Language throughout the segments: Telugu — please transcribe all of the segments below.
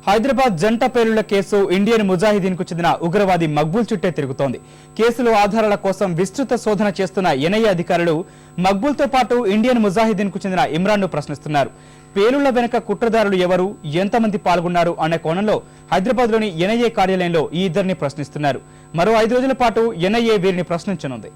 హైదరాబాద్ జంట పేలుళ్ల కేసు ఇండియన్ ముజాహిదీన్ కు చెందిన ఉగ్రవాది మక్బూల్ చుట్టే తిరుగుతోంది. కేసులో ఆధారాల కోసం విస్తృత శోధన చేస్తున్న ఎన్ఐఏ అధికారులు మక్బూల్ తో పాటు ఇండియన్ ముజాహిదీన్ కు చెందిన ఇమ్రాన్ ను ప్రశ్నిస్తున్నారు. పేలుళ్ల వెనుక కుట్రదారులు ఎవరు, ఎంతమంది పాల్గొన్నారు అనే కోణంలో హైదరాబాద్ లోని ఎన్ఐఏ కార్యాలయంలో ఈ ఇద్దరిని ప్రశ్నిస్తున్నారు. మరో 5 రోజుల పాటు ఎన్ఐఏ వీరిని ప్రశ్నించనుంది.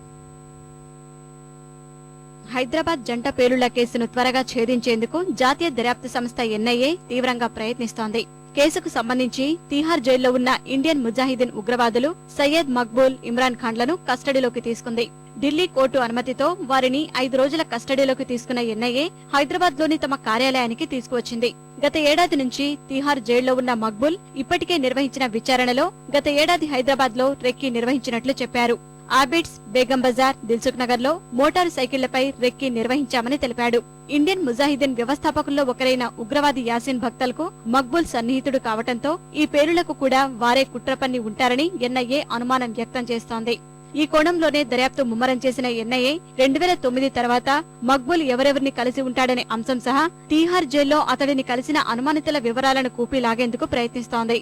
హైదరాబాద్ జంట పేలుళ్ల కేసును త్వరగా ఛేదించేందుకు జాతీయ దర్యాప్తు సంస్థ ఎన్ఐఏ తీవ్రంగా ప్రయత్నిస్తోంది. కేసుకు సంబంధించి తీహార్ జైల్లో ఉన్న ఇండియన్ ముజాహిదీన్ ఉగ్రవాదులు సయ్యద్ మక్బూల్, ఇమ్రాన్ ఖాన్లను కస్టడీలోకి తీసుకుంది. ఢిల్లీ కోర్టు అనుమతితో వారిని 5 రోజుల కస్టడీలోకి తీసుకున్న ఎన్ఐఏ హైదరాబాద్ లోని తమ కార్యాలయానికి తీసుకువచ్చింది. గత ఏడాది నుంచి తీహార్ జైల్లో ఉన్న మక్బూల్ ఇప్పటికే నిర్వహించిన విచారణలో గత ఏడాది హైదరాబాద్ లో రెక్కీ నిర్వహించినట్లు చెప్పారు. ఆబిడ్స్, బేగం బజార్, దిల్సుఖ్ నగర్ లో మోటారు సైకిళ్లపై రెక్కీ నిర్వహించామని తెలిపాడు. ఇండియన్ ముజాహిదీన్ వ్యవస్థాపకుల్లో ఒకరైన ఉగ్రవాది యాసిన్ భక్తల్ కు మక్బూల్ సన్నిహితుడు కావటంతో ఈ పేలుళ్లకు కూడా వారే కుట్ర పన్ని ఉంటారని ఎన్ఐఏ అనుమానం వ్యక్తం చేస్తోంది. ఈ కోణంలోనే దర్యాప్తు ముమ్మరం చేసిన ఎన్ఐఏ 2009 తర్వాత మక్బూల్ ఎవరెవరిని కలిసి ఉంటాడనే అంశం సహా తీహార్ జైల్లో అతడిని కలిసిన అనుమానితుల వివరాలను కూపీలాగేందుకు ప్రయత్నిస్తోంది.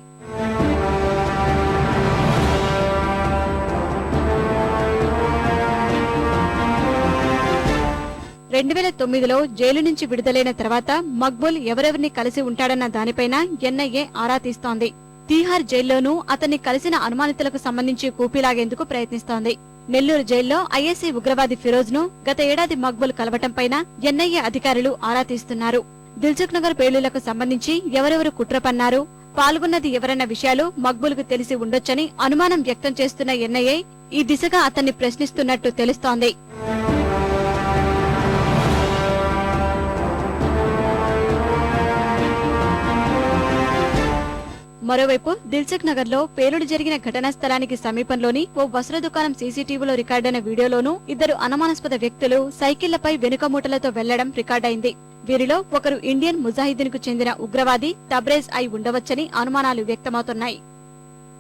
2009లో జైలు నుంచి విడుదలైన తర్వాత మక్బూల్ ఎవరెవరిని కలిసి ఉంటాడన్న దానిపైన ఎన్ఐఏ ఆరా తీస్తోంది. తీహార్ జైల్లోనూ అతన్ని కలిసిన అనుమానితులకు సంబంధించి కూపీలాగేందుకు ప్రయత్నిస్తోంది. నెల్లూరు జైల్లో ఐఎస్ఐ ఉగ్రవాది ఫిరోజ్ ను గత ఏడాది మక్బూల్ కలవటంపైన ఎన్ఐఏ అధికారులు ఆరా తీస్తున్నారు. దిల్సుఖ్ నగర్ పేలుళ్లకు సంబంధించి ఎవరెవరు కుట్ర పన్నారు, పాల్గొన్నది ఎవరన్న విషయాలు మక్బూల్ కు తెలిసి ఉండొచ్చని అనుమానం వ్యక్తం చేస్తున్న ఎన్ఐఏ ఈ దిశగా అతన్ని ప్రశ్నిస్తున్నట్టు తెలుస్తోంది. మరోవైపు దిల్సుఖ్ నగర్ లో పేలుడు జరిగిన ఘటనా స్థలానికి సమీపంలోని ఓ వస్త్ర దుకాణం సీసీటీవీలో రికార్డైన వీడియోలోనూ ఇద్దరు అనుమానాస్పద వ్యక్తులు సైకిళ్లపై వెనుక మూటలతో వెళ్లడం రికార్డైంది. వీరిలో ఒకరు ఇండియన్ ముజాహిదీన్ కు చెందిన ఉగ్రవాది తబ్రేజ్ అయి ఉండవచ్చని అనుమానాలు వ్యక్తమవుతున్నాయి.